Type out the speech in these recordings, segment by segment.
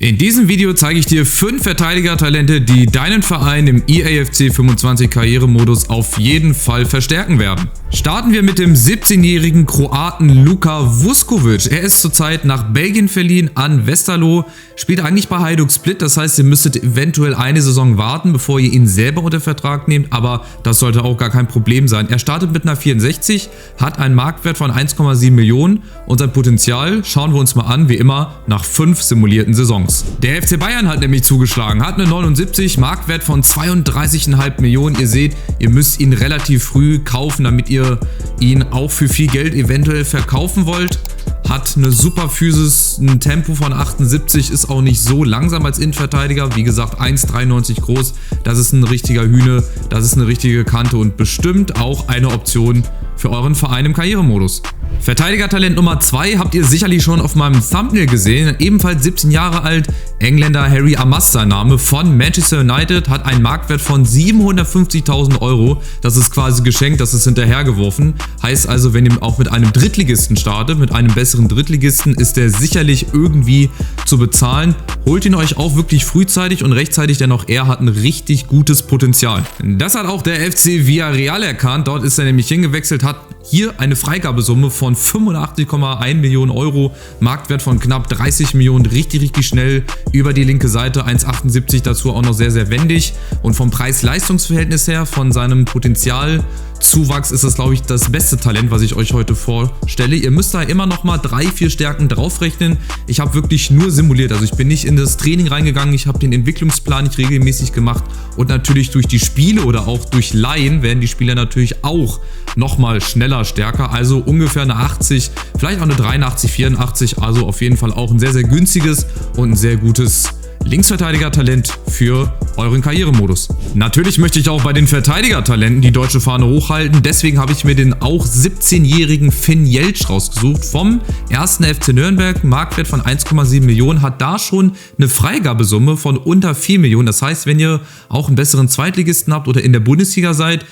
In diesem Video zeige ich dir 5 Verteidiger-Talente, die deinen Verein im EAFC 25 Karrieremodus auf jeden Fall verstärken werden. Starten wir mit dem 17-jährigen Kroaten Luka Vuskovic. Er ist zurzeit nach Belgien verliehen an Westerlo, spielt eigentlich bei Hajduk Split, das heißt, ihr müsstet eventuell eine Saison warten, bevor ihr ihn selber unter Vertrag nehmt, aber das sollte auch gar kein Problem sein. Er startet mit einer 64, hat einen Marktwert von 1,7 Millionen und sein Potenzial schauen wir uns mal an, wie immer, nach 5 simulierten Saisons. Der FC Bayern hat nämlich zugeschlagen, hat eine 79, Marktwert von 32,5 Millionen. Ihr seht, ihr müsst ihn relativ früh kaufen, damit ihr ihn auch für viel Geld eventuell verkaufen wollt. Hat eine super Physis, ein Tempo von 78, ist auch nicht so langsam als Innenverteidiger. Wie gesagt, 1,93 groß, das ist ein richtiger Hühne, das ist eine richtige Kante und bestimmt auch eine Option für euren Verein im Karrieremodus. Verteidiger-Talent Nummer 2 habt ihr sicherlich schon auf meinem Thumbnail gesehen. Ebenfalls 17 Jahre alt, Engländer Harry Amaz sein Name, von Manchester United, hat einen Marktwert von 750.000 €. Das ist quasi geschenkt, das ist hinterhergeworfen. Heißt also, wenn ihr auch mit einem Drittligisten startet, mit einem besseren Drittligisten, ist der sicherlich irgendwie zu bezahlen. Holt ihn euch auch wirklich frühzeitig und rechtzeitig, denn auch er hat ein richtig gutes Potenzial. Das hat auch der FC Villarreal erkannt. Dort ist er nämlich hingewechselt, hat hier eine Freigabesumme von 85,1 Millionen €, Marktwert von knapp 30 Millionen, richtig schnell über die linke Seite, 1,78, dazu auch noch sehr wendig und vom Preis-Leistungs-Verhältnis her, von seinem Potenzialzuwachs ist das, glaube ich, das beste Talent, was ich euch heute vorstelle. Ihr müsst da immer noch mal 3-4 Stärken draufrechnen. Ich habe wirklich nur simuliert, also ich bin nicht in das Training reingegangen, ich habe den Entwicklungsplan nicht regelmäßig gemacht und natürlich durch die Spiele oder auch durch Leihen werden die Spieler natürlich auch nochmal schneller stärker, also ungefähr eine 80, vielleicht auch eine 83, 84, also auf jeden Fall auch ein sehr günstiges und ein sehr gutes Linksverteidiger-Talent für euren Karrieremodus. Natürlich möchte ich auch bei den Verteidiger-Talenten die deutsche Fahne hochhalten, deswegen habe ich mir den auch 17-jährigen Finn Jeltsch rausgesucht vom 1. FC Nürnberg, Marktwert von 1,7 Millionen, hat da schon eine Freigabesumme von unter 4 Millionen. Das heißt, wenn ihr auch einen besseren Zweitligisten habt oder in der Bundesliga seid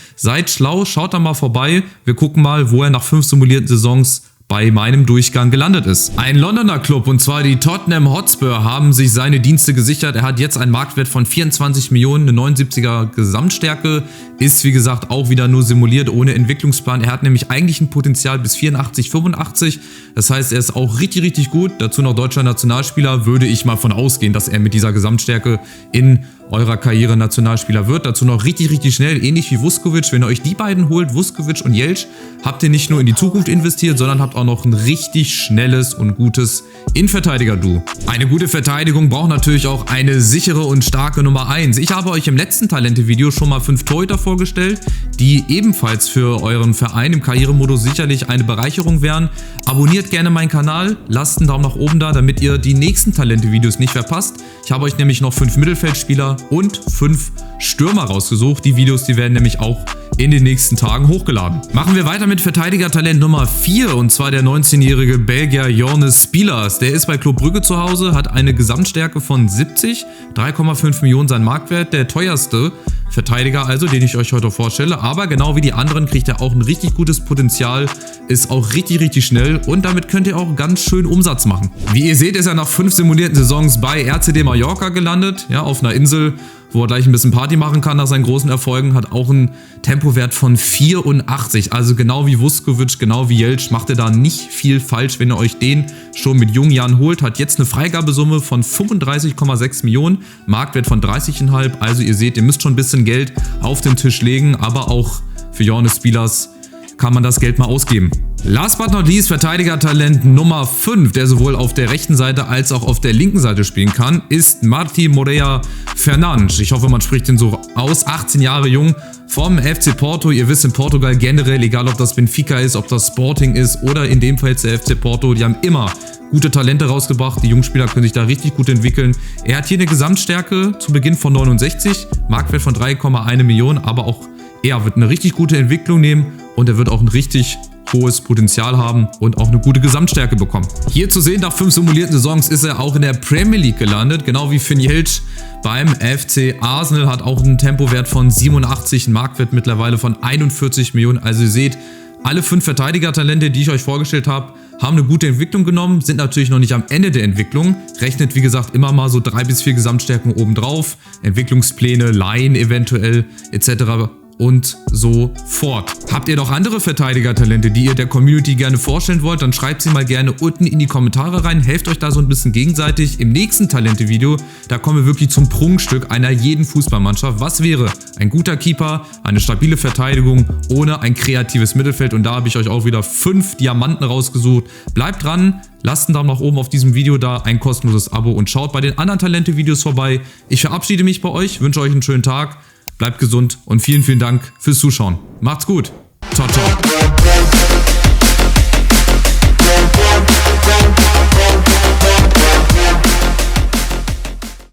schlau, schaut da mal vorbei. Wir gucken mal, wo er nach 5 simulierten Saisons bei meinem Durchgang gelandet ist. Ein Londoner Club, und zwar die Tottenham Hotspur, haben sich seine Dienste gesichert. Er hat jetzt einen Marktwert von 24 Millionen, eine 79er Gesamtstärke, ist wie gesagt auch wieder nur simuliert, ohne Entwicklungsplan. Er hat nämlich eigentlich ein Potenzial bis 84, 85. Das heißt, er ist auch richtig gut. Dazu noch deutscher Nationalspieler, würde ich mal von ausgehen, dass er mit dieser Gesamtstärke in eurer Karriere Nationalspieler wird. Dazu noch richtig schnell, ähnlich wie Vuskovic. Wenn ihr euch die beiden holt, Vuskovic und Jeltsch, habt ihr nicht nur in die Zukunft investiert, sondern habt auch noch ein richtig schnelles und gutes Innenverteidiger-Duo. Eine gute Verteidigung braucht natürlich auch eine sichere und starke Nummer 1. Ich habe euch im letzten Talente-Video schon mal 5 Torhüter vorgestellt, die ebenfalls für euren Verein im Karrieremodus sicherlich eine Bereicherung wären. Abonniert gerne meinen Kanal, lasst einen Daumen nach oben da, damit ihr die nächsten Talente-Videos nicht verpasst. Ich habe euch nämlich noch 5 Mittelfeldspieler und 5 Stürmer rausgesucht. Die Videos, die werden nämlich auch in den nächsten Tagen hochgeladen. Machen wir weiter mit Verteidiger-Talent Nummer 4, und zwar der 19-jährige Belgier Jonas Spielers. Der ist bei Club Brugge zu Hause, hat eine Gesamtstärke von 70, 3,5 Millionen sein Marktwert, der teuerste Verteidiger also, den ich euch heute vorstelle, aber genau wie die anderen kriegt er auch ein richtig gutes Potenzial, ist auch richtig schnell und damit könnt ihr auch ganz schön Umsatz machen. Wie ihr seht, ist er nach 5 simulierten Saisons bei RCD Mallorca gelandet, ja, auf einer Insel, wo er gleich ein bisschen Party machen kann nach seinen großen Erfolgen, hat auch einen Tempowert von 84, also genau wie Vuskovic, genau wie Jeltsch, macht ihr da nicht viel falsch, wenn ihr euch den schon mit jungen Jahren holt, hat jetzt eine Freigabesumme von 35,6 Millionen, Marktwert von 30,5, also ihr seht, ihr müsst schon ein bisschen Geld auf den Tisch legen, aber auch für Jonas Spielers kann man das Geld mal ausgeben. Last but not least, Verteidiger-Talent Nummer 5, der sowohl auf der rechten Seite als auch auf der linken Seite spielen kann, ist Martí Moreira Fernandes. Ich hoffe, man spricht ihn so aus. 18 Jahre jung, vom FC Porto. Ihr wisst, in Portugal generell, egal ob das Benfica ist, ob das Sporting ist oder in dem Fall jetzt der FC Porto, die haben immer gute Talente rausgebracht. Die Jungspieler können sich da richtig gut entwickeln. Er hat hier eine Gesamtstärke zu Beginn von 69, Marktwert von 3,1 Millionen, aber auch er wird eine richtig gute Entwicklung nehmen und er wird auch ein richtig hohes Potenzial haben und auch eine gute Gesamtstärke bekommen. Hier zu sehen, nach 5 simulierten Saisons ist er auch in der Premier League gelandet, genau wie Finn Jeltsch beim FC Arsenal, hat auch einen Tempowert von 87, einen Marktwert mittlerweile von 41 Millionen, also ihr seht, Alle 5 Verteidiger-Talente, die ich euch vorgestellt habe, haben eine gute Entwicklung genommen, sind natürlich noch nicht am Ende der Entwicklung. Rechnet, wie gesagt, immer mal so 3 bis 4 Gesamtstärken obendrauf. Entwicklungspläne, Laien eventuell, etc. und so fort. Habt ihr noch andere Verteidiger-Talente, die ihr der Community gerne vorstellen wollt, dann schreibt sie mal gerne unten in die Kommentare rein. Helft euch da so ein bisschen gegenseitig. Im nächsten Talente-Video, da kommen wir wirklich zum Prunkstück einer jeden Fußballmannschaft. Was wäre ein guter Keeper, eine stabile Verteidigung ohne ein kreatives Mittelfeld? Und da habe ich euch auch wieder 5 Diamanten rausgesucht. Bleibt dran, lasst einen Daumen nach oben auf diesem Video da, ein kostenloses Abo und schaut bei den anderen Talente-Videos vorbei. Ich verabschiede mich bei euch, wünsche euch einen schönen Tag. Bleibt gesund und vielen, vielen Dank fürs Zuschauen. Macht's gut. Ciao, ciao.